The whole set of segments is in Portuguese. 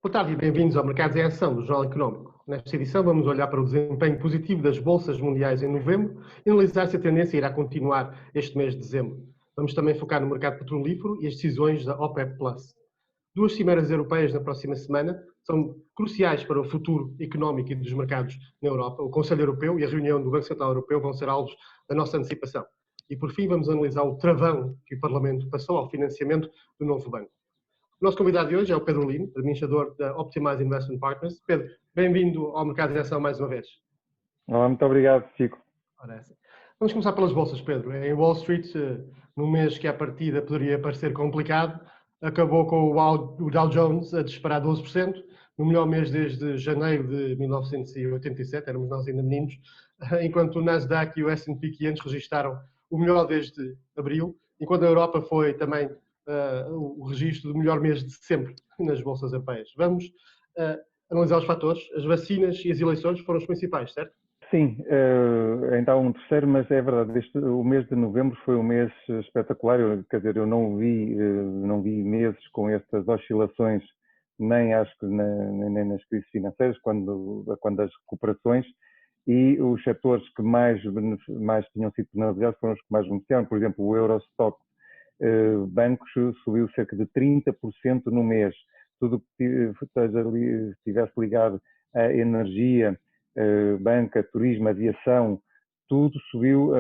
Boa tarde e bem-vindos ao Mercados em Ação do Jornal Económico. Nesta edição vamos olhar para o desempenho positivo das bolsas mundiais em novembro e analisar se a tendência irá continuar este mês de dezembro. Vamos também focar no mercado petrolífero e as decisões da OPEP+. Duas cimeiras europeias na próxima semana são cruciais para o futuro económico e dos mercados na Europa. O Conselho Europeu e a reunião do Banco Central Europeu vão ser alvos da nossa antecipação. E por fim vamos analisar o travão que o Parlamento passou ao financiamento do novo banco. O nosso convidado de hoje é o Pedro Lino, administrador da Optimize Investment Partners. Pedro, bem-vindo ao Mercado de Ação mais uma vez. Olá, muito obrigado, Chico. Vamos começar pelas bolsas, Pedro. Em Wall Street, num mês que à partida poderia parecer complicado, acabou com o Dow Jones a disparar 12%, no melhor mês desde janeiro de 1987, éramos nós ainda meninos, enquanto o Nasdaq e o S&P 500 registaram o melhor desde abril, enquanto a Europa foi também o registro do melhor mês de sempre nas bolsas europeias. Vamos analisar os fatores. As vacinas e as eleições foram os principais, certo? Sim, ainda há um terceiro, mas é verdade, o mês de novembro foi um mês espetacular. Eu não vi meses com estas oscilações, nem acho que nem nas crises financeiras, quando as recuperações, e os setores que mais tinham sido penalizados foram os que mais beneficiaram. Por exemplo, o Eurostock bancos subiu cerca de 30% no mês. Tudo que estivesse ligado à energia, banca, turismo, aviação, tudo subiu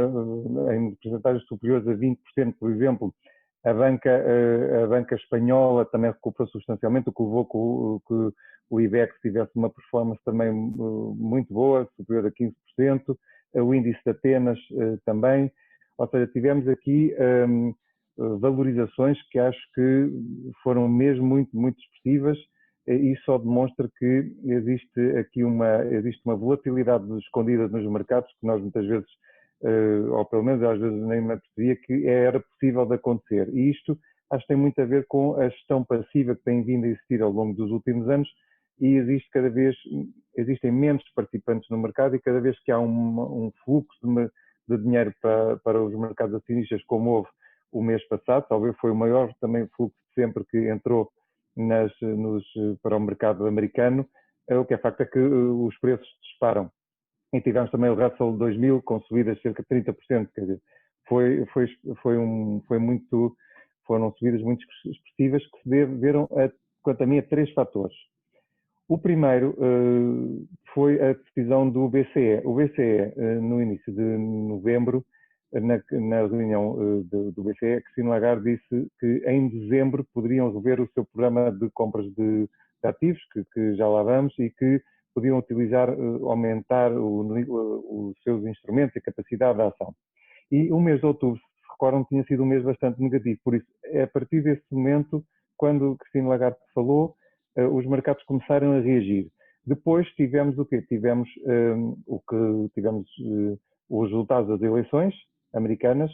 em porcentagens superiores a 20%, por exemplo. A banca espanhola também recuperou substancialmente, o que levou que o IBEX tivesse uma performance também muito boa, superior a 15%, o índice de Atenas também. Ou seja, tivemos aqui valorizações que acho que foram mesmo muito expressivas, e só demonstra que existe aqui uma volatilidade escondida nos mercados que nós muitas vezes, ou pelo menos às vezes nem me apercebia que era possível de acontecer. E isto acho que tem muito a ver com a gestão passiva que tem vindo a existir ao longo dos últimos anos, e existem menos participantes no mercado, e cada vez que há um fluxo de dinheiro para os mercados acionistas, como houve o mês passado, talvez foi o maior também fluxo sempre que entrou para o mercado americano. O que é facto é que os preços disparam. E tivemos também o Russell 2000 com subidas de cerca de 30%, quer dizer, foram subidas muito expressivas que se deveram, quanto a mim, a três fatores. O primeiro foi a decisão do BCE. O BCE, no início de novembro, na reunião do BCE, Christine Lagarde disse que em dezembro poderiam rever o seu programa de compras de ativos, que já lá vamos, e que podiam aumentar os seus instrumentos e a capacidade de ação. E o mês de outubro, se recordam, tinha sido um mês bastante negativo. Por isso, é a partir desse momento, quando Christine Lagarde falou, os mercados começaram a reagir. Depois tivemos o quê? Tivemos os resultados das eleições americanas,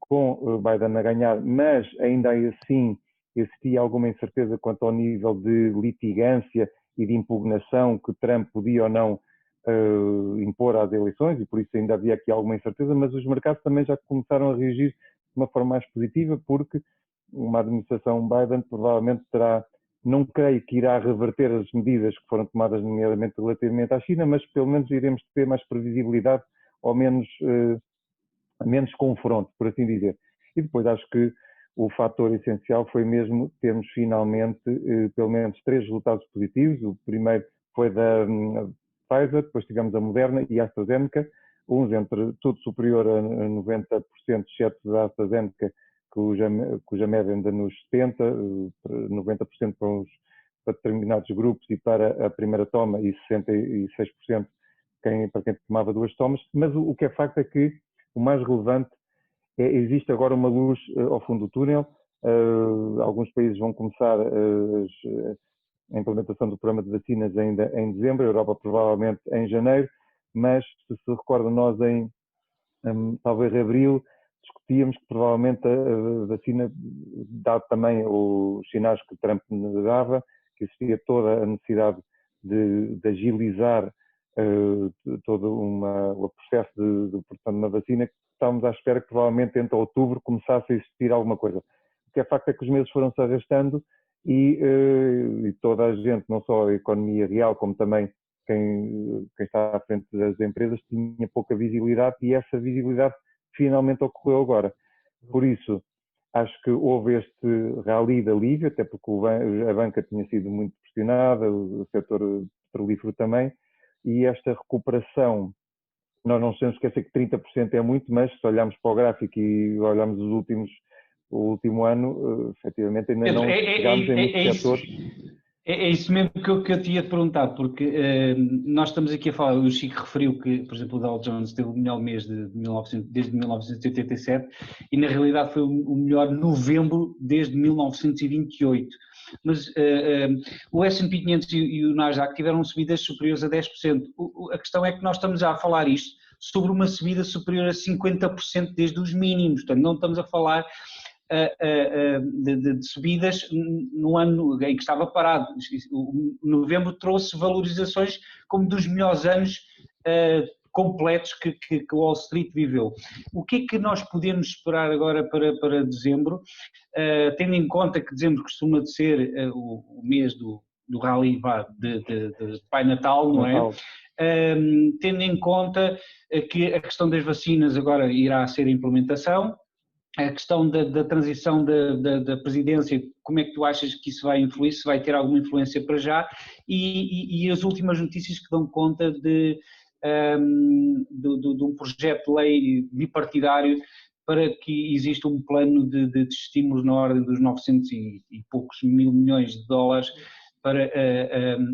com Biden a ganhar, mas ainda assim existia alguma incerteza quanto ao nível de litigância e de impugnação que Trump podia ou não impor às eleições, e por isso ainda havia aqui alguma incerteza, mas os mercados também já começaram a reagir de uma forma mais positiva, porque uma administração Biden provavelmente não creio que irá reverter as medidas que foram tomadas, nomeadamente relativamente à China, mas pelo menos iremos ter mais previsibilidade ou menos confronto, por assim dizer. E depois acho que o fator essencial foi mesmo termos finalmente pelo menos três resultados positivos. O primeiro foi da Pfizer, depois tivemos a Moderna e a AstraZeneca, uns entre tudo superior a 90%, exceto da AstraZeneca, cuja média anda nos 70%, 90% para determinados grupos e para a primeira toma, e 66% para quem tomava duas tomas. Mas o que é facto é que o mais relevante existe agora uma luz ao fundo do túnel. Alguns países vão começar a implementação do programa de vacinas ainda em dezembro, a Europa provavelmente em janeiro, mas se recordam, nós em talvez abril discutíamos que provavelmente a vacina, dado também os sinais que Trump dava, que existia toda a necessidade de agilizar todo o processo de produção de uma vacina, que estávamos à espera que provavelmente entre outubro começasse a existir alguma coisa. O que é facto é que os meses foram-se arrastando e toda a gente, não só a economia real, como também quem está à frente das empresas, tinha pouca visibilidade e essa visibilidade finalmente ocorreu agora. Por isso, acho que houve este rally de alívio, até porque a banca tinha sido muito pressionada, o setor petrolífero também, e esta recuperação, nós não temos que esquecer que 30% é muito, mas se olharmos para o gráfico e olharmos o último ano, efetivamente ainda Pedro, não chegámos em muitos setores. É isso mesmo que eu te ia perguntar, porque nós estamos aqui a falar, o Chico referiu que, por exemplo, o Dow Jones teve o melhor mês desde 1987 e na realidade foi o melhor novembro desde 1928. Mas o S&P 500 e o Nasdaq tiveram subidas superiores a 10%. A questão é que nós estamos já a falar isto sobre uma subida superior a 50% desde os mínimos, portanto não estamos a falar de subidas no ano em que estava parado. O novembro trouxe valorizações como dos melhores anos completos que Wall Street viveu. O que é que nós podemos esperar agora para dezembro, tendo em conta que dezembro costuma ser o mês do rally de Pai Natal, não é? Tendo em conta que a questão das vacinas agora irá ser a implementação, a questão da transição da presidência, como é que tu achas que isso vai influir, se vai ter alguma influência para já, e as últimas notícias que dão conta de um projeto de lei bipartidário para que exista um plano de estímulos na ordem dos 900 e poucos mil milhões de dólares para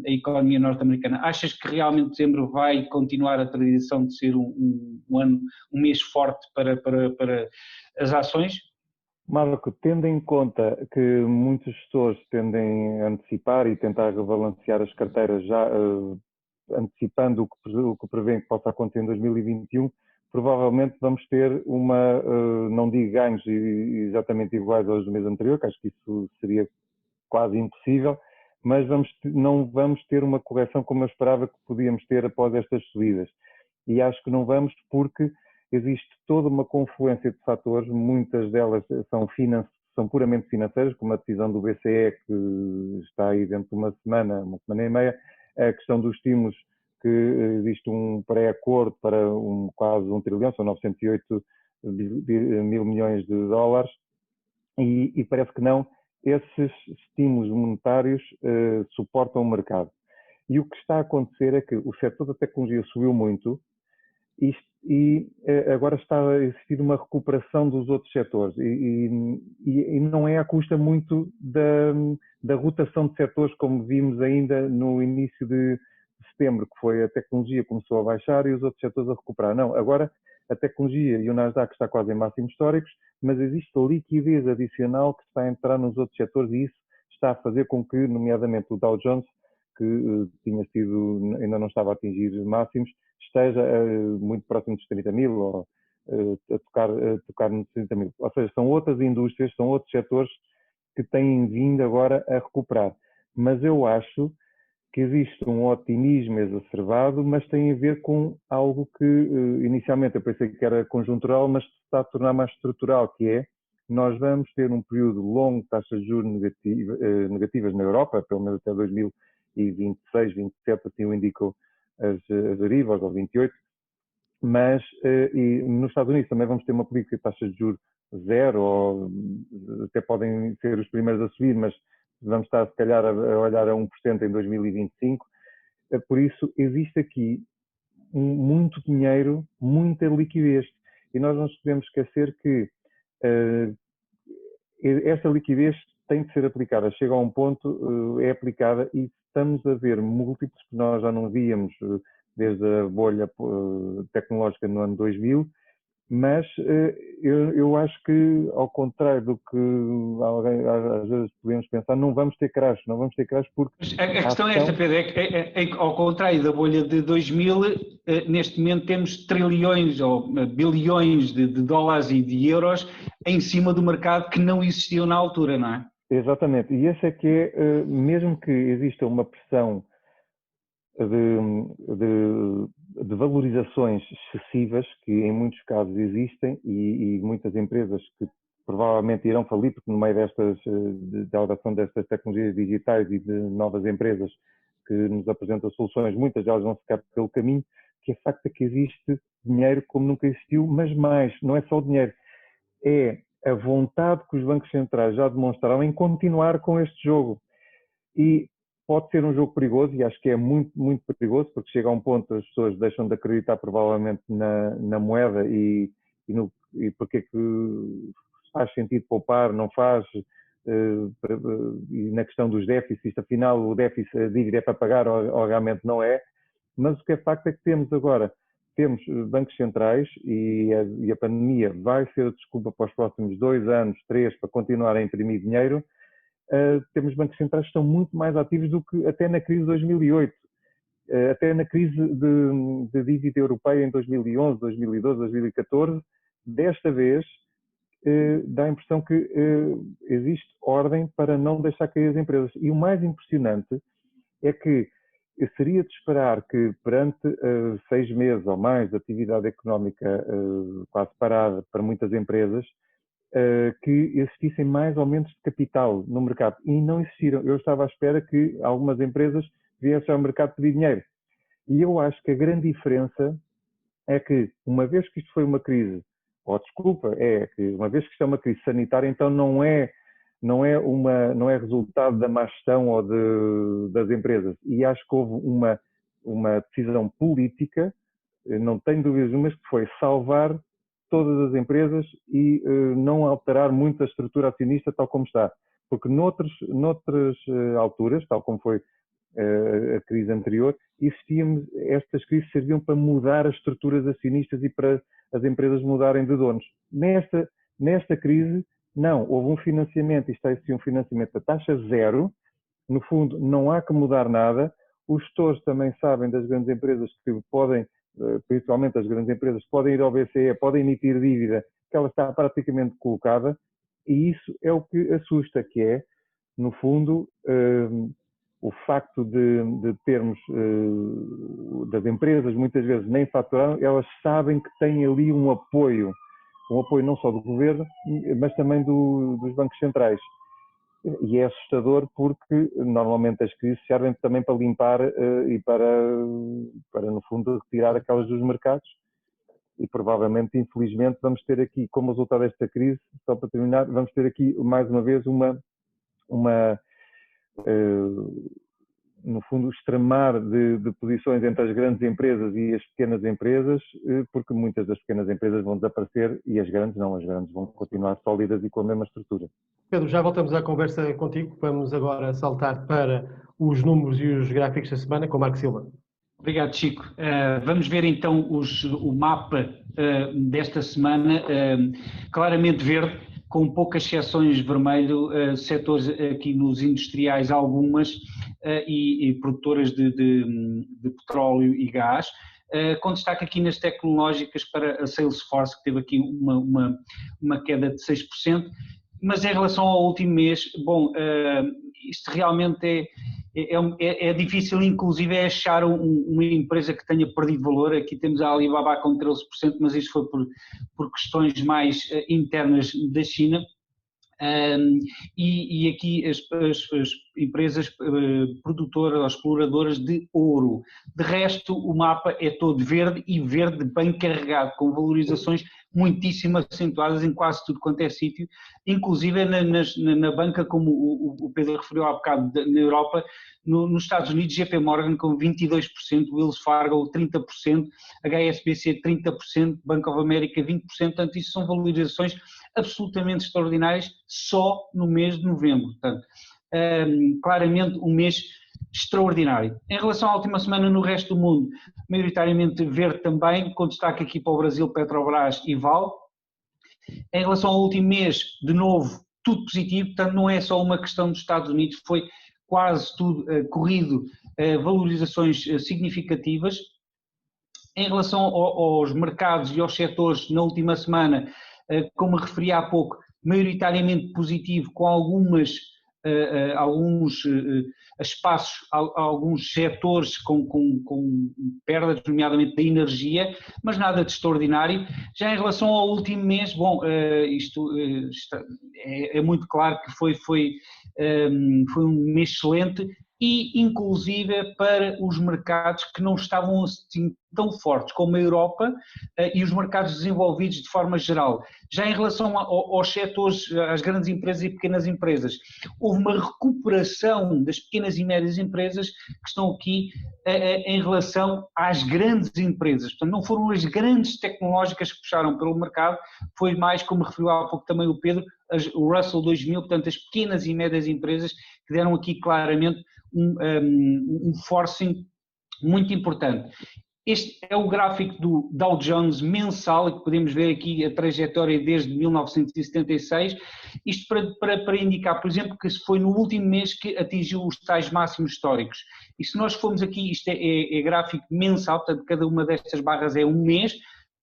a economia norte-americana. Achas que realmente dezembro vai continuar a tradição de ser um mês forte para as ações? Marco, tendo em conta que muitos gestores tendem a antecipar e tentar rebalancear as carteiras já antecipando o que prevêem que possa acontecer em 2021, provavelmente vamos ter não digo ganhos exatamente iguais aos do mês anterior, que acho que isso seria quase impossível, mas não vamos ter uma correção como eu esperava que podíamos ter após estas subidas. E acho que não vamos porque existe toda uma confluência de fatores, muitas delas são puramente financeiras, como a decisão do BCE que está aí dentro de uma semana e meia, a questão dos estímulos, que existe um pré-acordo para quase 1 trilhão, são 908 mil milhões de dólares, e parece que não, esses estímulos monetários suportam o mercado. E o que está a acontecer é que o setor da tecnologia subiu muito e agora está a existir uma recuperação dos outros setores e não é à custa muito da rotação de setores como vimos ainda no início de setembro, que foi a tecnologia começou a baixar e os outros setores a recuperar. Não, agora a tecnologia e o Nasdaq está quase em máximos históricos, mas existe liquidez adicional que está a entrar nos outros setores e isso está a fazer com que, nomeadamente o Dow Jones, que ainda não estava a atingir máximos, esteja muito próximo dos 30 mil ou a tocar nos 30 mil. Ou seja, são outras indústrias, são outros setores que têm vindo agora a recuperar. Mas eu acho que existe um otimismo exacerbado, mas tem a ver com algo que inicialmente eu pensei que era conjuntural, mas está a tornar mais estrutural, que é nós vamos ter um período longo de taxas de juros negativas na Europa, pelo menos até 2026, 2027, assim o indicam as derivas, ou 28, mas e nos Estados Unidos também vamos ter uma política de taxas de juros zero, ou até podem ser os primeiros a subir, mas vamos estar se calhar a olhar a 1% em 2025, por isso existe aqui muito dinheiro, muita liquidez, e nós não nos podemos esquecer que esta liquidez tem de ser aplicada, chega a um ponto, é aplicada e estamos a ver múltiplos que nós já não víamos desde a bolha tecnológica no ano 2000, mas eu acho que, ao contrário do que às vezes podemos pensar, não vamos ter crash porque... A questão é esta, Pedro, ao contrário da bolha de 2000, neste momento temos trilhões ou bilhões de dólares e de euros em cima do mercado que não existiam na altura, não é? Exatamente, e esse é que é, mesmo que exista uma pressão de valorizações excessivas, que em muitos casos existem, e muitas empresas que provavelmente irão falir, porque no meio da adoção destas tecnologias digitais e de novas empresas que nos apresentam soluções, muitas delas vão ficar pelo caminho, que é facto que existe dinheiro como nunca existiu, mas mais, não é só o dinheiro, é a vontade que os bancos centrais já demonstraram em continuar com este jogo. E pode ser um jogo perigoso, e acho que é muito, muito perigoso, porque chega a um ponto que as pessoas deixam de acreditar provavelmente na moeda e porque é que faz sentido poupar, não faz, e na questão dos déficits, afinal o déficit, a dívida é para pagar ou realmente não é, mas o que é facto é que temos bancos centrais e a pandemia vai ser a desculpa para os próximos 2 anos, 3, para continuar a imprimir dinheiro. Temos bancos centrais que estão muito mais ativos do que até na crise de 2008, até na crise de dívida europeia em 2011, 2012, 2014. Desta vez, dá a impressão que existe ordem para não deixar cair as empresas. E o mais impressionante é que seria de esperar que, perante 6 meses ou mais de atividade económica quase parada para muitas empresas, que existissem mais aumentos de capital no mercado. E não existiram. Eu estava à espera que algumas empresas viessem ao mercado pedir dinheiro. E eu acho que a grande diferença é que, uma vez que isto foi uma crise, ou desculpa, é que uma vez que isto é uma crise sanitária, então não é resultado da má gestão ou das empresas. E acho que houve uma decisão política, não tenho dúvidas nenhumas, que foi salvar todas as empresas e não alterar muito a estrutura acionista tal como está. Porque noutras alturas, tal como foi a crise anterior, estas crises serviam para mudar as estruturas acionistas e para as empresas mudarem de donos. Nesta crise, não, houve um financiamento, isto é um financiamento a taxa zero, no fundo não há que mudar nada, os gestores também sabem das grandes empresas que podem, principalmente as grandes empresas, podem ir ao BCE, podem emitir dívida, que ela está praticamente colocada, e isso é o que assusta, que é, no fundo, o facto de termos das empresas, muitas vezes nem faturaram, elas sabem que têm ali um apoio não só do governo, mas também dos bancos centrais. E é assustador porque normalmente as crises servem também para limpar e para, no fundo, retirar aquelas dos mercados. E provavelmente, infelizmente, vamos ter aqui, como resultado desta crise, só para terminar, vamos ter aqui mais uma vez no fundo, extremar de posições entre as grandes empresas e as pequenas empresas, porque muitas das pequenas empresas vão desaparecer e as grandes vão continuar sólidas e com a mesma estrutura. Pedro, já voltamos à conversa contigo. Vamos agora saltar para os números e os gráficos da semana com o Marco Silva. Obrigado, Chico. Vamos ver então o mapa desta semana, claramente verde, com poucas exceções vermelho, setores aqui nos industriais algumas e produtoras de petróleo e gás, com destaque aqui nas tecnológicas para a Salesforce, que teve aqui uma queda de 6%, mas em relação ao último mês, bom, isto realmente é difícil, inclusive, achar uma empresa que tenha perdido valor. Aqui temos a Alibaba com 13%, mas isto foi por questões mais internas da China. E aqui as empresas produtoras ou exploradoras de ouro. De resto, o mapa é todo verde e verde bem carregado, com valorizações muitíssimo acentuadas em quase tudo quanto é sítio, inclusive na banca, como o Pedro referiu há bocado, na Europa, nos Estados Unidos, JP Morgan com 22%, Wells Fargo 30%, HSBC 30%, Bank of America 20%, portanto isso são valorizações absolutamente extraordinárias só no mês de novembro, portanto claramente um mês extraordinário. Em relação à última semana no resto do mundo, maioritariamente verde também, com destaque aqui para o Brasil, Petrobras e Vale. Em relação ao último mês, de novo, tudo positivo, portanto não é só uma questão dos Estados Unidos, foi quase tudo corrido, valorizações significativas. Em relação aos mercados e aos setores, na última semana, como referi há pouco, maioritariamente positivo, com algumas alguns espaços, alguns setores com perdas, nomeadamente da energia, mas nada de extraordinário. Já em relação ao último mês, bom, isto é muito claro que foi um mês excelente e inclusive para os mercados que não estavam assim tão fortes como a Europa e os mercados desenvolvidos de forma geral. Já em relação aos setores, às grandes empresas e pequenas empresas, houve uma recuperação das pequenas e médias empresas que estão aqui em relação às grandes empresas. Portanto, não foram as grandes tecnológicas que puxaram pelo mercado, foi mais, como referiu há pouco também o Pedro, o Russell 2000, portanto, as pequenas e médias empresas que deram aqui claramente um forcing muito importante. Este é o gráfico do Dow Jones mensal, que podemos ver aqui a trajetória desde 1976, isto para indicar, por exemplo, que foi no último mês que atingiu os tais máximos históricos. E se nós formos aqui, isto é gráfico mensal, portanto cada uma destas barras é um mês,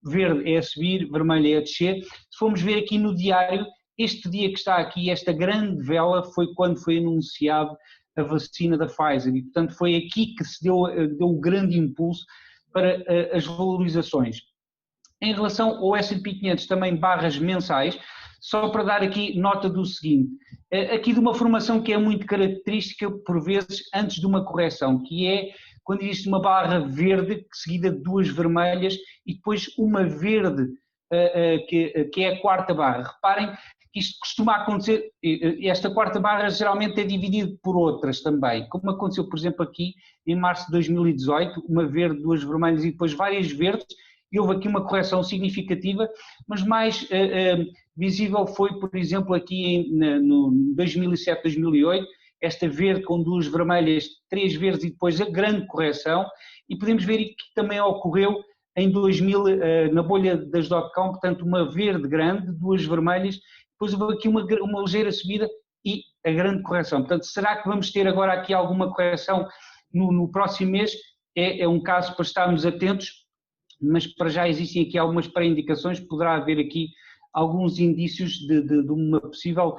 verde é a subir, vermelho é a descer. Se formos ver aqui no diário, este dia que está aqui, esta grande vela, foi quando foi anunciado a vacina da Pfizer e, portanto, foi aqui que se deu o grande impulso para as valorizações. Em relação ao S&P 500, também barras mensais, só para dar aqui nota do seguinte, aqui de uma formação que é muito característica, por vezes, antes de uma correção, que é quando existe uma barra verde seguida de duas vermelhas e depois uma verde, que é a quarta barra. Reparem que isto costuma acontecer, esta quarta barra geralmente é dividida por outras também, como aconteceu, por exemplo, aqui em março de 2018, uma verde, duas vermelhas e depois várias verdes, e houve aqui uma correção significativa, mas mais visível foi, por exemplo, aqui no 2007, 2008, esta verde com duas vermelhas, três verdes e depois a grande correção, e podemos ver que também ocorreu em 2000, na bolha das .com, portanto uma verde grande, duas vermelhas, depois houve aqui uma ligeira subida e a grande correção. Portanto, será que vamos ter agora aqui alguma correção no próximo mês? É um caso para estarmos atentos, mas para já existem aqui algumas pré-indicações, poderá haver aqui alguns indícios de uma possível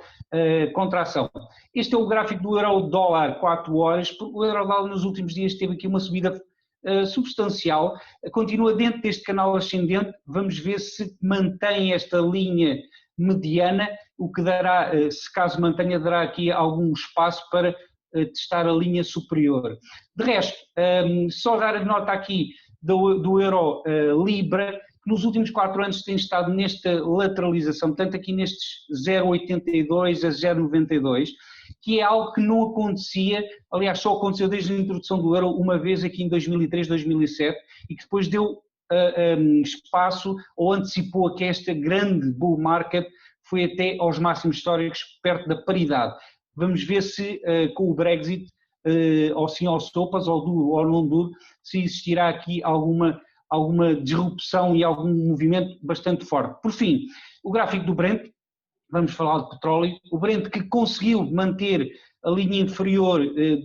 contração. Este é o gráfico do euro-dólar 4 horas, porque o euro-dólar nos últimos dias teve aqui uma subida substancial, continua dentro deste canal ascendente, vamos ver se mantém esta linha mediana, o que dará, se caso mantenha, dará aqui algum espaço para testar a linha superior. De resto, só dar nota aqui do euro-libra, que nos últimos 4 anos tem estado nesta lateralização, portanto aqui nestes 0,82 a 0,92, que é algo que não acontecia, aliás só aconteceu desde a introdução do euro uma vez aqui em 2003, 2007, e que depois deu espaço ou antecipou que esta grande bull market foi até aos máximos históricos perto da paridade. Vamos ver se com o Brexit, ou sim aos sopas, ou duro ou não duro, se existirá aqui alguma disrupção e algum movimento bastante forte. Por fim, o gráfico do Brent, vamos falar de petróleo, o Brent que conseguiu manter a linha inferior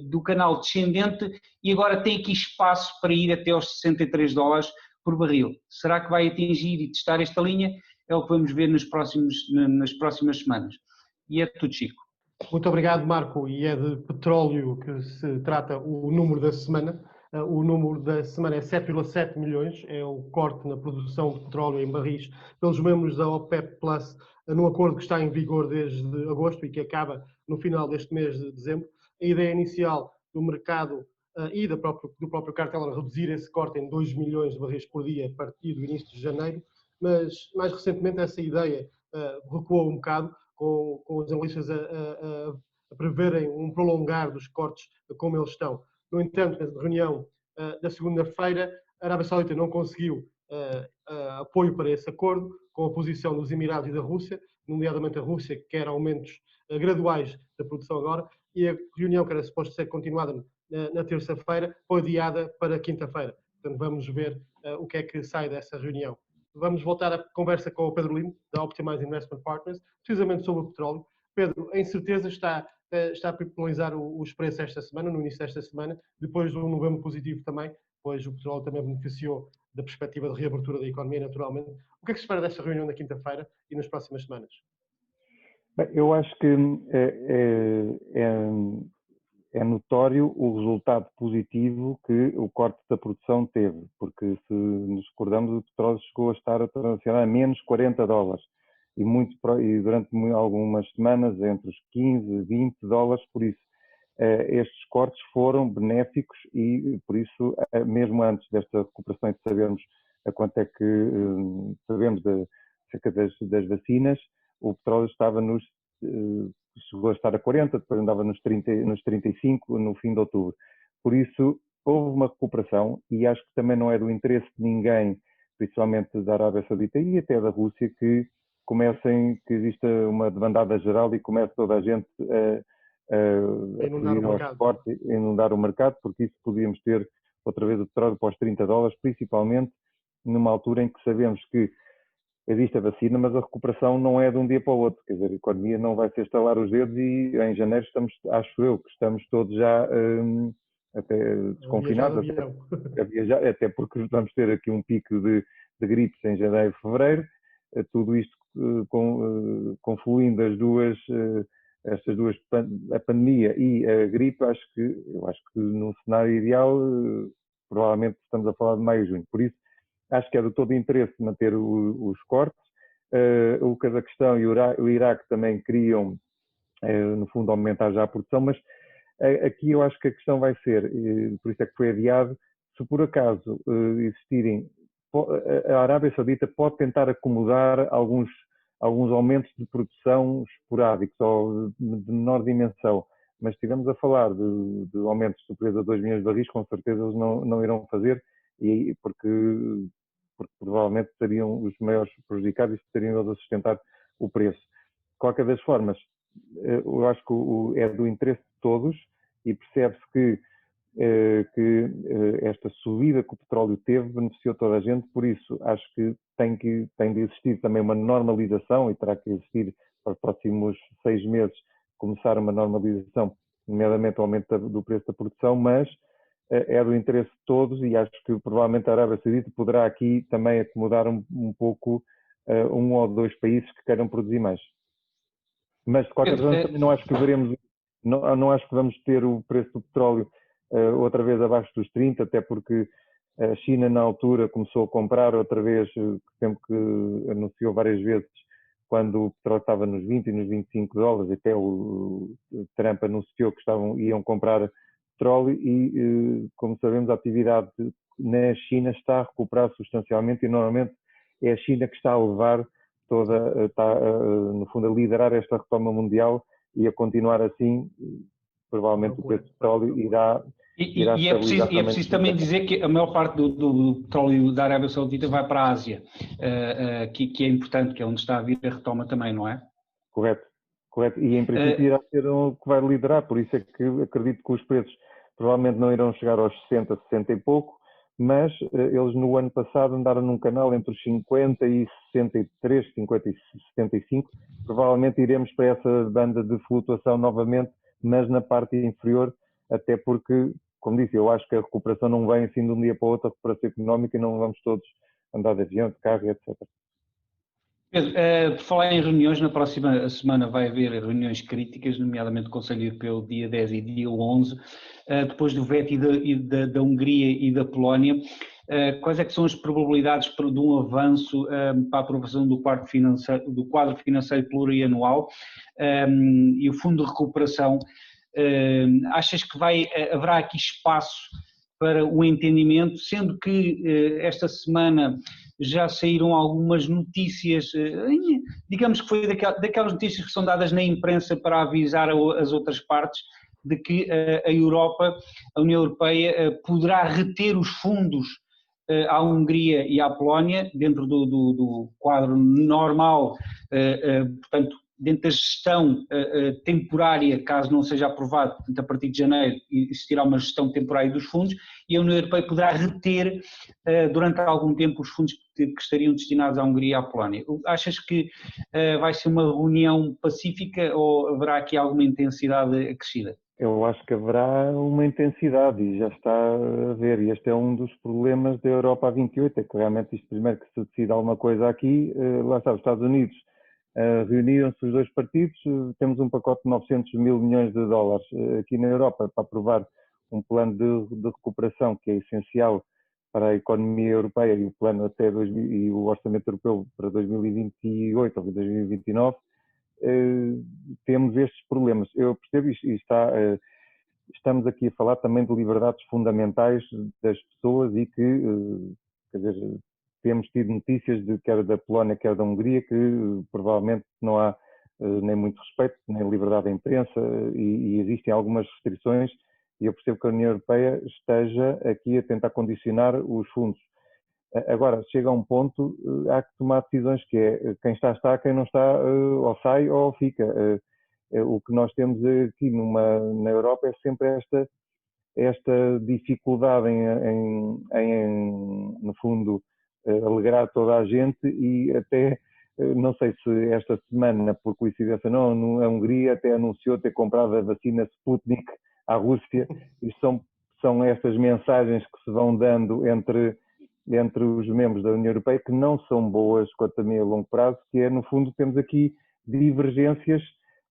do canal descendente e agora tem aqui espaço para ir até aos $63 por barril. Será que vai atingir e testar esta linha? É o que vamos ver nas próximas semanas. E é tudo, Chico. Muito obrigado, Marco. E é de petróleo que se trata o número da semana. O número da semana é 7,7 milhões, é o corte na produção de petróleo em barris pelos membros da OPEP+, num acordo que está em vigor desde agosto e que acaba no final deste mês de dezembro. A ideia inicial do mercado e do próprio cartel era reduzir esse corte em 2 milhões de barris por dia a partir do início de janeiro, mas mais recentemente essa ideia recuou um bocado, com os analistas a preverem um prolongar dos cortes como eles estão. No entanto, na reunião da segunda-feira, a Arábia Saudita não conseguiu apoio para esse acordo, com a posição dos Emirados e da Rússia, nomeadamente a Rússia, que quer aumentos graduais da produção agora, e a reunião que era suposto ser continuada na terça-feira foi adiada para quinta-feira. Portanto, vamos ver o que é que sai dessa reunião. Vamos voltar à conversa com o Pedro Lino, da Optimize Investment Partners, precisamente sobre o petróleo. Pedro, em certeza está a penalizar os preços esta semana, no início desta semana, depois de um novembro positivo também, pois o petróleo também beneficiou da perspectiva de reabertura da economia, naturalmente. O que é que se espera desta reunião na quinta-feira e nas próximas semanas? Bem, eu acho que é notório o resultado positivo que o corte da produção teve, porque se nos recordamos, o petróleo chegou a estar a transacionar a menos $40 e durante algumas semanas entre os 15 e 20 dólares, por isso estes cortes foram benéficos e por isso, mesmo antes desta recuperação e de sabermos a quanto é que sabemos acerca das vacinas, o petróleo estava chegou a estar a 40, depois andava nos 35 no fim de outubro. Por isso, houve uma recuperação e acho que também não é do interesse de ninguém, principalmente da Arábia Saudita e até da Rússia, que exista uma demandada geral e comece toda a gente a pedir aos cortes, a inundar o mercado, porque isso podíamos ter outra vez o petróleo para os 30 dólares, principalmente numa altura em que sabemos que existe a vacina, mas a recuperação não é de um dia para o outro, quer dizer, a economia não vai se estalar os dedos e em janeiro acho eu, que estamos todos já até desconfinados, a viajar, até porque vamos ter aqui um pico de gripes em janeiro e fevereiro, tudo isto confluindo estas duas, a pandemia e a gripe, eu acho que num cenário ideal, provavelmente estamos a falar de maio e junho, por isso acho que é de todo interesse manter os cortes. O Cazaquistão e o Iraque também queriam, no fundo, aumentar já a produção, mas aqui eu acho que a questão vai ser, por isso é que foi adiado, se por acaso existirem, a Arábia Saudita pode tentar acomodar alguns aumentos de produção esporádicos ou de menor dimensão, mas se estivermos a falar de aumentos superiores a 2 milhões de barris, com certeza eles não irão fazer, porque provavelmente seriam os maiores prejudicados e estariam eles a sustentar o preço. De qualquer das formas, eu acho que é do interesse de todos e percebe-se que esta subida que o petróleo teve beneficiou toda a gente, por isso acho que tem de existir também uma normalização e terá que existir para os próximos 6 meses começar uma normalização, nomeadamente o aumento do preço da produção, mas é do interesse de todos e acho que provavelmente a Arábia Saudita poderá aqui também acomodar um pouco um ou dois países que queiram produzir mais. Mas de qualquer forma também não acho que não acho que vamos ter o preço do petróleo outra vez abaixo dos 30, até porque a China na altura começou a comprar outra vez, sempre que anunciou várias vezes, quando o petróleo estava nos 20 e nos 25 dólares, até o Trump anunciou que iam comprar petróleo e, como sabemos, a atividade na China está a recuperar substancialmente e normalmente é a China que está a levar está no fundo a liderar esta retoma mundial e a continuar assim, provavelmente o preço do petróleo irá é preciso também dizer que a maior parte do petróleo da Arábia Saudita vai para a Ásia, que é importante, que é onde está a vir a retoma também, não é? Correto. E em princípio irá ser o que vai liderar, por isso é que acredito que os preços provavelmente não irão chegar aos 60, 60 e pouco, mas eles no ano passado andaram num canal entre os 50 e 63, 50 e 75, provavelmente iremos para essa banda de flutuação novamente, mas na parte inferior, até porque, como disse, eu acho que a recuperação não vem assim de um dia para o outro, a recuperação económica, e não vamos todos andar de avião, de carro, etc. Pedro, por falar em reuniões, na próxima semana vai haver reuniões críticas, nomeadamente o Conselho Europeu, dia 10 e dia 11, depois do veto da Hungria e da Polónia. Quais é que são as probabilidades de um avanço para a aprovação do quadro financeiro plurianual e o Fundo de Recuperação? Achas que haverá aqui espaço para o entendimento, sendo que esta semana já saíram algumas notícias, digamos que foi daquelas notícias que são dadas na imprensa para avisar as outras partes de que a União Europeia poderá reter os fundos à Hungria e à Polónia dentro do quadro normal, portanto, dentro da gestão temporária, caso não seja aprovado, portanto, a partir de janeiro existirá uma gestão temporária dos fundos e a União Europeia poderá reter durante algum tempo os fundos que estariam destinados à Hungria e à Polónia. Achas que vai ser uma reunião pacífica ou haverá aqui alguma intensidade acrescida? Eu acho que haverá uma intensidade e já está a ver, e este é um dos problemas da Europa a 28, é que realmente isto primeiro que se decide alguma coisa aqui, lá está, os Estados Unidos Reuniram-se os dois partidos, temos um pacote de 900 mil milhões de dólares aqui na Europa para aprovar um plano de recuperação que é essencial para a economia europeia e o plano e o orçamento europeu para 2028 ou 2029. Temos estes problemas. Eu percebo isto, estamos aqui a falar também de liberdades fundamentais das pessoas e que, quer dizer, temos tido notícias quer da Polónia, quer da Hungria, que provavelmente não há nem muito respeito, nem liberdade da imprensa e existem algumas restrições e eu percebo que a União Europeia esteja aqui a tentar condicionar os fundos. Agora, chega a um ponto, há que tomar decisões que é quem está, quem não está, ou sai ou fica. O que nós temos aqui na Europa é sempre esta dificuldade no fundo, alegrar toda a gente e até, não sei se esta semana, por coincidência não, a Hungria até anunciou ter comprado a vacina Sputnik à Rússia. Isto são estas mensagens que se vão dando entre os membros da União Europeia que não são boas, quanto a mim, a longo prazo, que é, no fundo, temos aqui divergências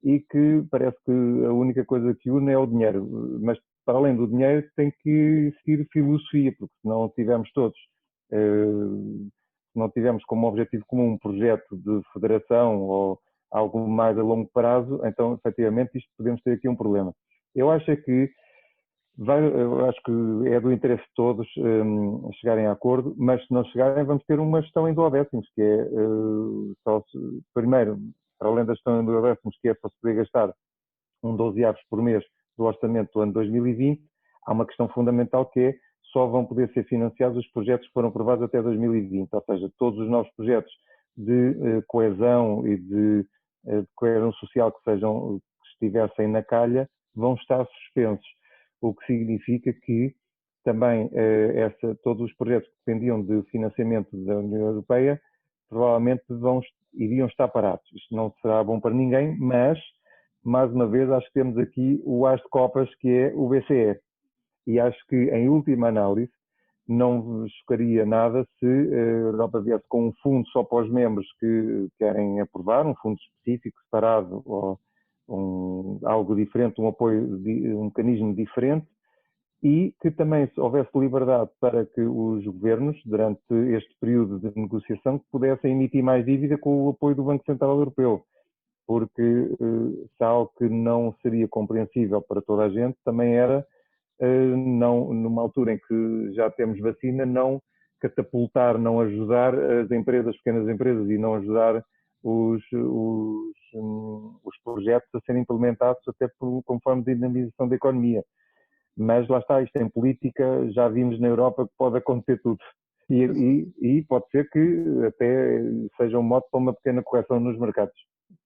e que parece que a única coisa que une é o dinheiro. Mas, para além do dinheiro, tem que existir filosofia, porque se não tivermos todos, se não tivermos como objetivo comum um projeto de federação ou algo mais a longo prazo, então, efetivamente, podemos ter aqui um problema. Eu acho que é do interesse de todos chegarem a acordo, mas se não chegarem vamos ter uma gestão em duodécimos, que é, primeiro, para além da gestão em duodécimos, que é para se poder gastar 12 avos por mês do orçamento do ano 2020, há uma questão fundamental que é só vão poder ser financiados os projetos que foram aprovados até 2020, ou seja, todos os novos projetos de coesão e de coesão social que estivessem na calha vão estar suspensos, o que significa que também todos os projetos que dependiam de financiamento da União Europeia provavelmente iriam estar parados. Isto não será bom para ninguém, mas, mais uma vez, acho que temos aqui o as de copas, que é o BCE. E acho que, em última análise, não chocaria nada se a Europa viesse com um fundo só para os membros que querem aprovar, um fundo específico, separado, ou algo diferente, um apoio, um mecanismo diferente, e que também houvesse liberdade para que os governos, durante este período de negociação, pudessem emitir mais dívida com o apoio do Banco Central Europeu, porque se há algo que não seria compreensível para toda a gente, também era, não, numa altura em que já temos vacina, não catapultar, não ajudar as pequenas empresas e não ajudar os projetos a serem implementados até como forma de dinamização da economia. Mas lá está, isto em política, já vimos na Europa que pode acontecer tudo. E pode ser que até seja um mote para uma pequena correção nos mercados.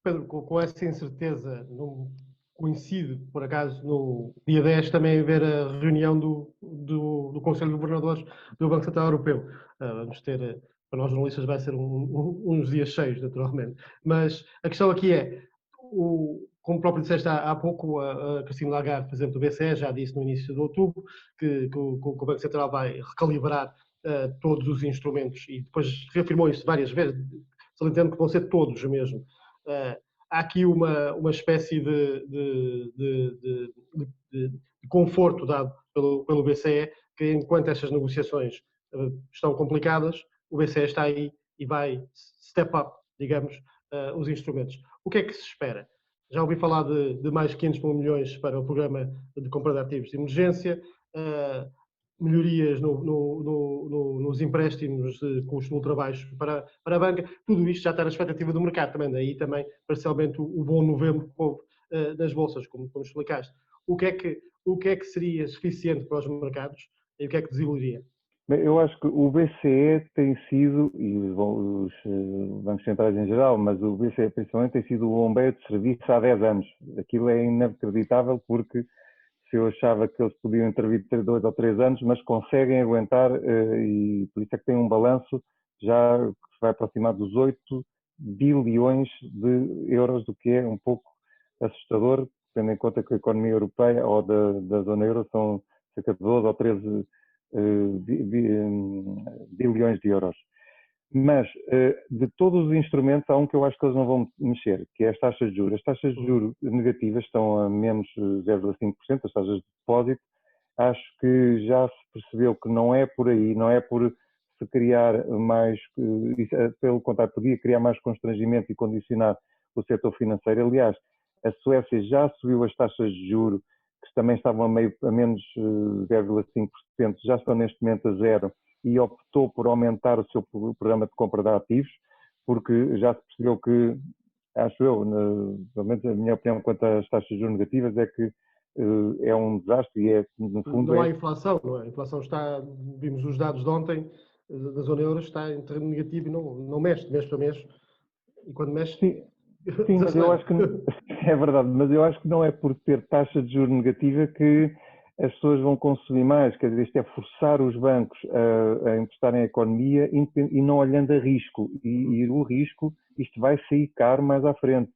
Pedro, com essa incerteza, não coincide, por acaso, no dia 10 também haver a reunião do Conselho de Governadores do Banco Central Europeu. Vamos ter, para nós jornalistas vai ser uns dias cheios, naturalmente. Mas a questão aqui é, como próprio disseste há pouco, a Christine Lagarde, presidente do BCE, já disse no início de outubro que o Banco Central vai recalibrar todos os instrumentos e depois reafirmou isso várias vezes, salientando que vão ser todos mesmo. Há aqui uma espécie de conforto dado pelo BCE, que enquanto estas negociações estão complicadas, o BCE está aí e vai step up, digamos, os instrumentos. O que é que se espera? Já ouvi falar de mais 500 mil milhões para o programa de compra de ativos de emergência, melhorias nos empréstimos de custo ultrabaixo para a banca. Tudo isto já está na expectativa do mercado também. Daí também, parcialmente, o bom novembro que houve nas bolsas, como explicaste. O que é que seria suficiente para os mercados e o que é que desiludiria? Eu acho que o BCE tem sido, e os bancos centrais em geral, mas o BCE principalmente tem sido o bombeiro de serviço há 10 anos. Aquilo é inacreditável porque se eu achava que eles podiam intervir 2 ou 3 anos, mas conseguem aguentar e por isso é que tem um balanço já que se vai aproximar dos 8 bilhões de euros, do que é um pouco assustador, tendo em conta que a economia europeia ou da zona euro são cerca de 12 ou 13 bilhões de euros. Mas, de todos os instrumentos, há um que eu acho que eles não vão mexer, que é as taxas de juros. As taxas de juros negativas estão a menos 0,5%, as taxas de depósito. Acho que já se percebeu que não é por aí, não é por se criar mais, pelo contrário, podia criar mais constrangimento e condicionar o setor financeiro. Aliás, a Suécia já subiu as taxas de juros, que também estavam a menos 0,5%, já estão neste momento a zero, e optou por aumentar o seu programa de compra de ativos, porque já se percebeu que, acho eu, pelo menos a minha opinião quanto às taxas de juros negativas é que é um desastre e no fundo Não há inflação, não é? A inflação está, vimos os dados de ontem da zona euro, está em terreno negativo e não mexe mês para mês. E quando mexe, sim, sim, mas eu acho que é verdade, mas eu acho que não é por ter taxa de juros negativa que as pessoas vão consumir mais, quer dizer, isto é forçar os bancos a emprestarem a economia e não olhando a risco, e o risco, isto vai sair caro mais à frente,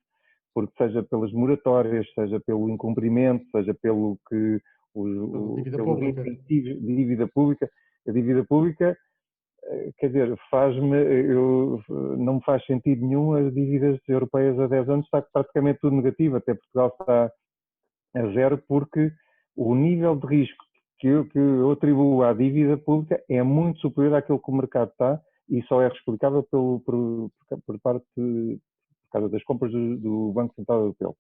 porque seja pelas moratórias, seja pelo incumprimento, seja pelo que dívida pelos pública. incentivos de dívida pública, a dívida pública, quer dizer, não me faz sentido nenhum as dívidas europeias a 10 anos, está praticamente tudo negativo, até Portugal está a zero, porque o nível de risco que eu atribuo à dívida pública é muito superior àquilo que o mercado está e só é explicável por causa das compras do Banco Central Europeu.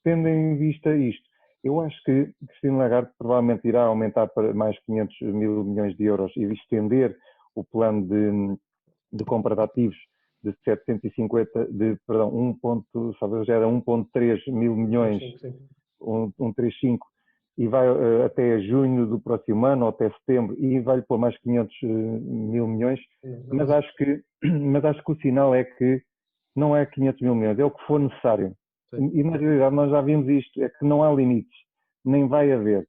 Tendo em vista isto, eu acho que Christine Lagarde provavelmente irá aumentar para mais 500 mil milhões de euros e estender o plano de compra de ativos de 750, perdão, já era 1,3 mil milhões, 1,35, e vai até junho do próximo ano, ou até setembro, e vai-lhe pôr mais 500 mil milhões, mas acho que o sinal é que não é 500 mil milhões, é o que for necessário. E na realidade nós já vimos isto, é que não há limites, nem vai haver.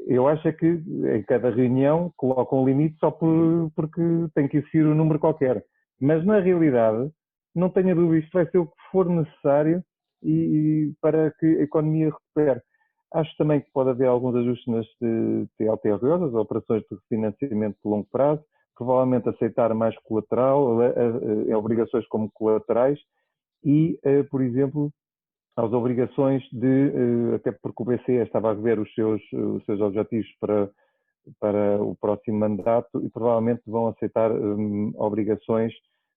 Eu acho é que em cada reunião colocam um limite só porque tem que existir um número qualquer. Mas na realidade, não tenha dúvida, isto vai ser o que for necessário para que a economia recupere. Acho também que pode haver alguns ajustes nas TLTRO, as operações de refinanciamento de longo prazo, provavelmente aceitar mais colateral, obrigações como colaterais e, por exemplo, às obrigações até porque o BCE estava a rever os seus objetivos para o próximo mandato e provavelmente vão aceitar obrigações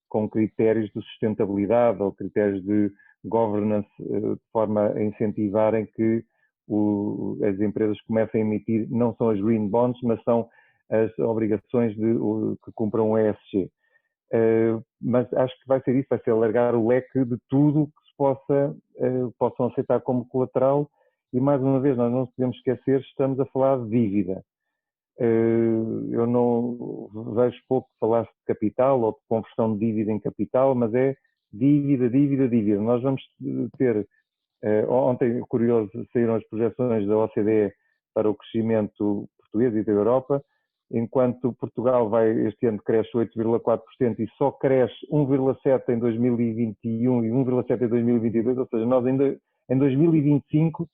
com critérios de sustentabilidade ou critérios de governance, de forma a incentivarem que as empresas comecem a emitir, não são as green bonds, mas são as obrigações que cumpram o ESG. Mas acho que vai ser isso, vai ser alargar o leque de tudo que se possam aceitar como colateral e, mais uma vez, nós não nos podemos esquecer, estamos a falar de dívida. Eu não vejo pouco falar de capital ou de conversão de dívida em capital, mas é dívida, dívida, dívida. Nós vamos ter, ontem, curioso, saíram as projeções da OCDE para o crescimento português e da Europa, enquanto Portugal este ano cresce 8,4% e só cresce 1,7% em 2021 e 1,7% em 2022, ou seja, nós ainda em 2025,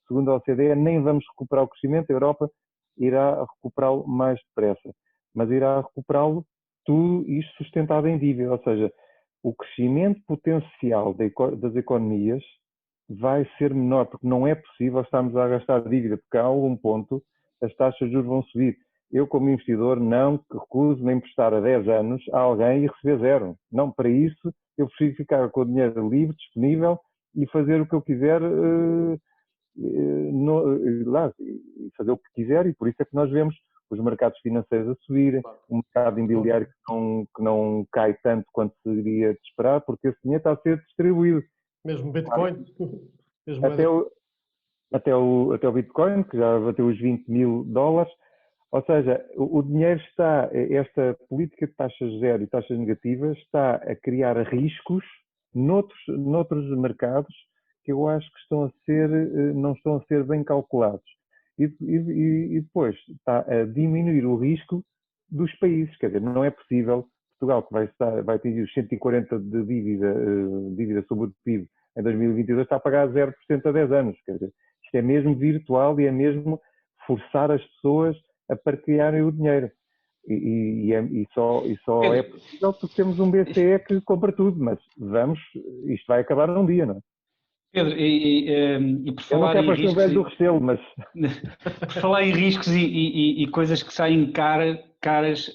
segundo a OCDE, nem vamos recuperar o crescimento, a Europa irá recuperá-lo mais depressa, mas irá recuperá-lo tudo isto sustentado em dívida, ou seja, o crescimento potencial das economias vai ser menor, porque não é possível estarmos a gastar dívida, porque a algum ponto as taxas de juros vão subir. Eu, como investidor, não recuso-me a emprestar a 10 anos a alguém e receber zero. Não, para isso, eu prefiro ficar com o dinheiro livre, disponível e fazer o que eu quiser fazer o que quiser, e por isso é que nós vemos os mercados financeiros a subirem, o mercado imobiliário que não cai tanto quanto se iria de esperar, porque esse dinheiro está a ser distribuído. Mesmo Bitcoin. Mesmo até o Bitcoin, que já bateu os 20 mil dólares, ou seja, o dinheiro esta política de taxas zero e taxas negativas está a criar riscos noutros mercados que eu acho que não estão a ser bem calculados. E depois está a diminuir o risco dos países. Quer dizer, não é possível Portugal, que vai atingir os 140 de dívida sobre o PIB em 2022, está a pagar 0% a 10 anos. Quer dizer, isto é mesmo virtual e é mesmo forçar as pessoas a partilharem o dinheiro. E só é possível porque temos um BCE que compra tudo, mas isto vai acabar um dia, não é? Pedro, e por Eu não falar quero em parecer o riscos, velho do Restelo, mas por falar em riscos e coisas que saem caras,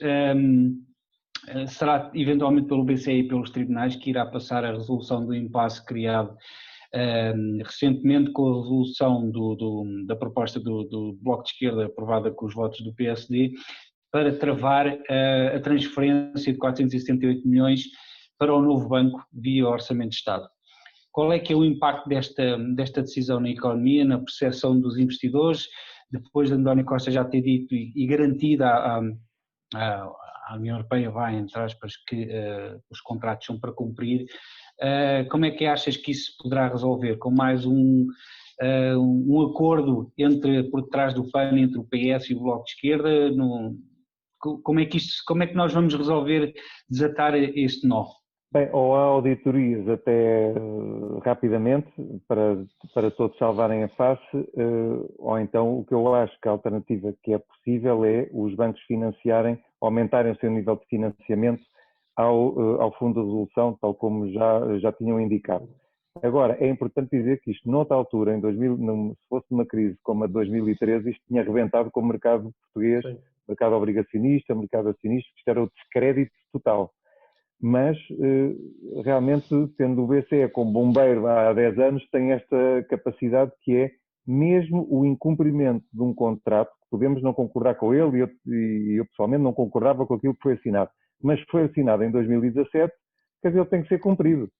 será eventualmente pelo BCE e pelos tribunais que irá passar a resolução do impasse criado recentemente com a resolução da proposta do Bloco de Esquerda aprovada com os votos do PSD para travar a transferência de 478 milhões para o novo banco via Orçamento de Estado. Qual é que é o impacto desta decisão na economia, na percepção dos investidores, depois de António Costa já ter dito e garantida à União Europeia, entre aspas, que os contratos são para cumprir, como é que achas que isso se poderá resolver? Com mais um acordo por detrás do PAN entre o PS e o Bloco de Esquerda? Como é que nós vamos resolver desatar este nó? bem, ou há auditorias até rapidamente para todos salvarem a face, ou então o que eu acho que a alternativa que é possível é os bancos aumentarem o seu nível de financiamento ao Fundo de Resolução, tal como já tinham indicado. Agora, é importante dizer que isto, noutra altura, se fosse uma crise como a de 2013, isto tinha arrebentado com o mercado português, sim, mercado obrigacionista, mercado acionista, isto era o descrédito total. Mas, realmente, tendo o BCE como bombeiro há 10 anos, tem esta capacidade que é, mesmo o incumprimento de um contrato, que podemos não concordar com ele, e eu pessoalmente não concordava com aquilo que foi assinado, mas foi assinado em 2017, quer dizer, ele tem que ser cumprido.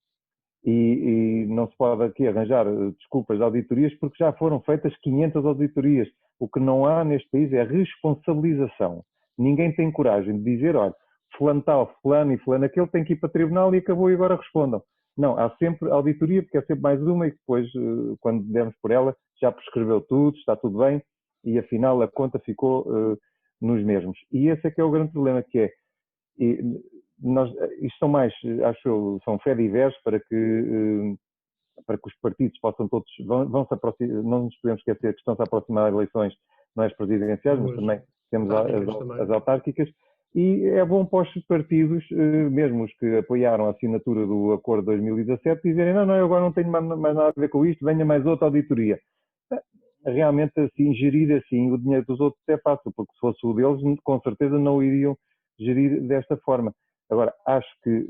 E não se pode aqui arranjar desculpas de auditorias, porque já foram feitas 500 auditorias. O que não há neste país é responsabilização. Ninguém tem coragem de dizer, olha, fulano tal, fulano e fulano aquele tem que ir para o tribunal e acabou e agora respondam. Não, há sempre auditoria, porque é sempre mais uma e depois, quando dermos por ela, já prescreveu tudo, está tudo bem e afinal a conta ficou nos mesmos. E esse é que é o grande problema, que é, isto são mais, acho eu, são fé-divers para que os partidos possam todos, vão se aproximar, não nos podemos esquecer que estão-se a aproximar das eleições, não as presidenciais, mas também temos as autárquicas, e é bom para os partidos, mesmo os que apoiaram a assinatura do Acordo de 2017, dizerem, não, eu agora não tenho mais nada a ver com isto, venha mais outra auditoria. Realmente, assim, gerir assim o dinheiro dos outros é fácil, porque se fosse o deles, com certeza não o iriam gerir desta forma. Agora, acho que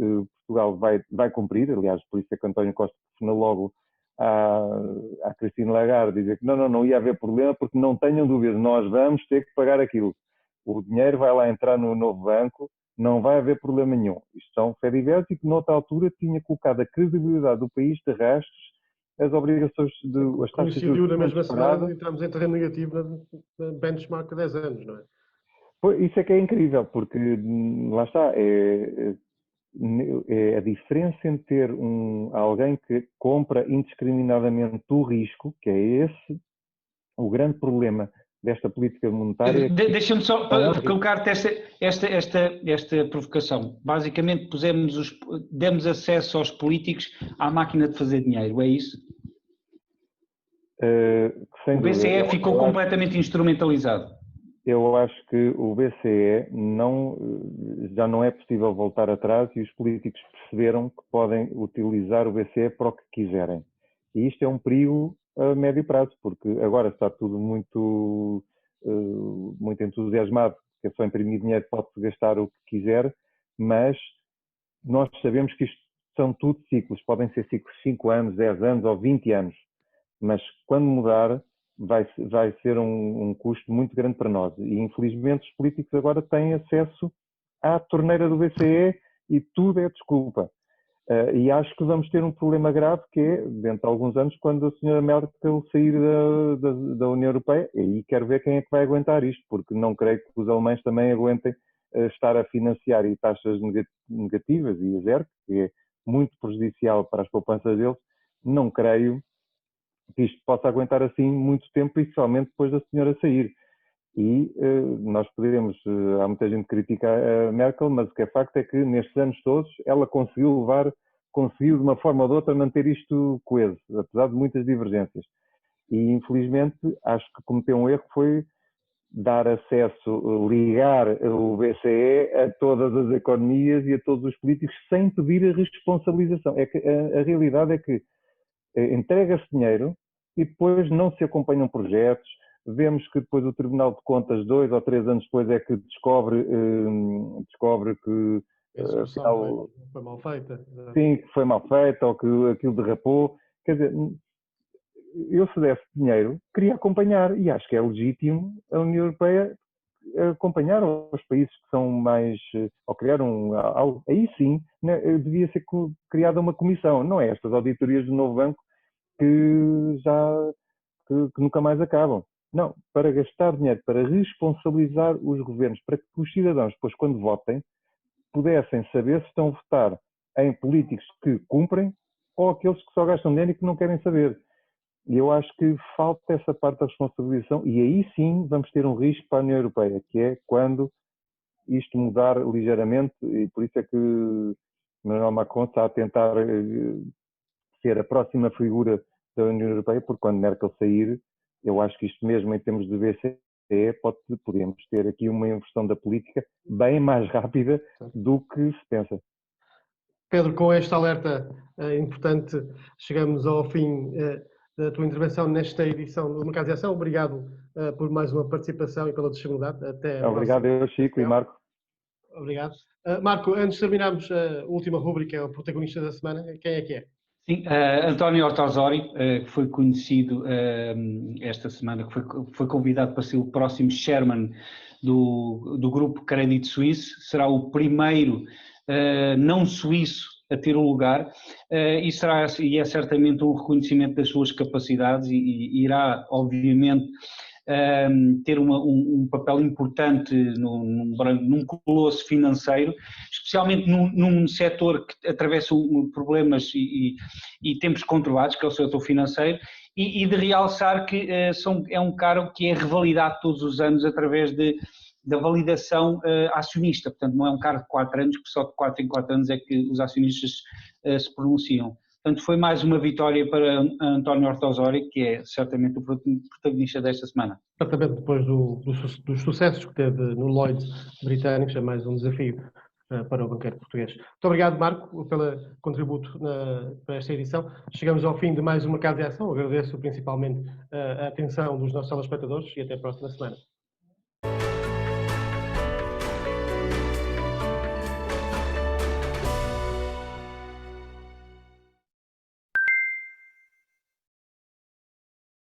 Portugal vai cumprir, aliás, por isso é que António Costa telefonou logo à Christine Lagarde, dizer que não ia haver problema, porque não tenham dúvidas, nós vamos ter que pagar aquilo. O dinheiro vai lá entrar no novo banco, não vai haver problema nenhum. Isto são fé-divers e que, noutra altura, tinha colocado a credibilidade do país de rastros, as obrigações de... As coincidiu na mesma semana e estamos em terreno negativo na benchmark há 10 anos, não é? Isso é que é incrível, porque lá está, é a diferença entre ter alguém que compra indiscriminadamente o risco, que é esse o grande problema desta política monetária. Deixa-me só colocar-te esta provocação. Basicamente demos acesso aos políticos à máquina de fazer dinheiro, é isso? Sem o BCE dúvida. ficou completamente instrumentalizado. Eu acho que o BCE já não é possível voltar atrás e os políticos perceberam que podem utilizar o BCE para o que quiserem. E isto é um perigo a médio prazo, porque agora está tudo muito entusiasmado, que é só imprimir dinheiro, pode-se gastar o que quiser, mas nós sabemos que isto são tudo ciclos, podem ser ciclos de 5 anos, 10 anos ou 20 anos, mas quando mudar vai ser um custo muito grande para nós. E, infelizmente, os políticos agora têm acesso à torneira do BCE e tudo é desculpa. E acho que vamos ter um problema grave que é, dentro de alguns anos, quando a senhora Merkel sair da União Europeia, e aí quero ver quem é que vai aguentar isto, porque não creio que os alemães também aguentem estar a financiar e taxas negativas e a zero, que é muito prejudicial para as poupanças deles. Não creio que isto possa aguentar assim muito tempo, principalmente depois da senhora sair. E nós poderemos, há muita gente que critica a Merkel, mas o que é facto é que nestes anos todos ela conseguiu de uma forma ou de outra manter isto coeso, apesar de muitas divergências. E infelizmente acho que cometeu um erro, foi dar acesso, ligar o BCE a todas as economias e a todos os políticos sem pedir a responsabilização. É que a realidade é que entrega-se dinheiro e depois não se acompanham projetos. Vemos que depois o Tribunal de Contas, 2 ou 3 anos depois, é que descobre que A execução foi mal feita. Sim, que foi mal feita ou que aquilo derrapou. Quer dizer, eu se desse dinheiro, queria acompanhar, e acho que é legítimo a União Europeia acompanhar os países que são mais, ou criar algo, aí sim, né, devia ser criada uma comissão, não é estas auditorias do novo banco que nunca mais acabam. Não, para gastar dinheiro, para responsabilizar os governos, para que os cidadãos depois, quando votem, pudessem saber se estão a votar em políticos que cumprem ou aqueles que só gastam dinheiro e que não querem saber. E eu acho que falta essa parte da responsabilização e aí sim vamos ter um risco para a União Europeia, que é quando isto mudar ligeiramente, e por isso é que Emmanuel Macron está a tentar ser a próxima figura da União Europeia, porque quando Merkel sair, eu acho que isto mesmo em termos de BCE, podemos ter aqui uma inversão da política bem mais rápida do que se pensa. Pedro, com este alerta importante, chegamos ao fim da tua intervenção nesta edição do Mercados em Ação. Obrigado por mais uma participação e pela disponibilidade. Até a Obrigado, próxima. eu, Chico e Marco. Obrigado. Marco, antes de terminarmos a última rúbrica, o protagonista da semana, quem é que é? Sim, António Horta Osório, que foi conhecido esta semana, que foi convidado para ser o próximo chairman do grupo Credit Suisse, será o primeiro não suíço a ter o lugar e é certamente um reconhecimento das suas capacidades e irá, obviamente, ter um papel importante num colosso financeiro, especialmente num setor que atravessa problemas e tempos conturbados, que é o setor financeiro, e de realçar que é um cargo que é revalidado todos os anos através da validação acionista, portanto não é um cargo de 4 anos, que só de 4 em 4 anos é que os acionistas se pronunciam. Portanto, foi mais uma vitória para António Horta Osório, que é certamente o protagonista desta semana. Certamente depois dos sucessos que teve no Lloyds britânico, é mais um desafio para o banqueiro português. Muito obrigado, Marco, pelo contributo para esta edição. Chegamos ao fim de mais um Mercado de Ação. Agradeço principalmente a atenção dos nossos telespectadores e até a próxima semana.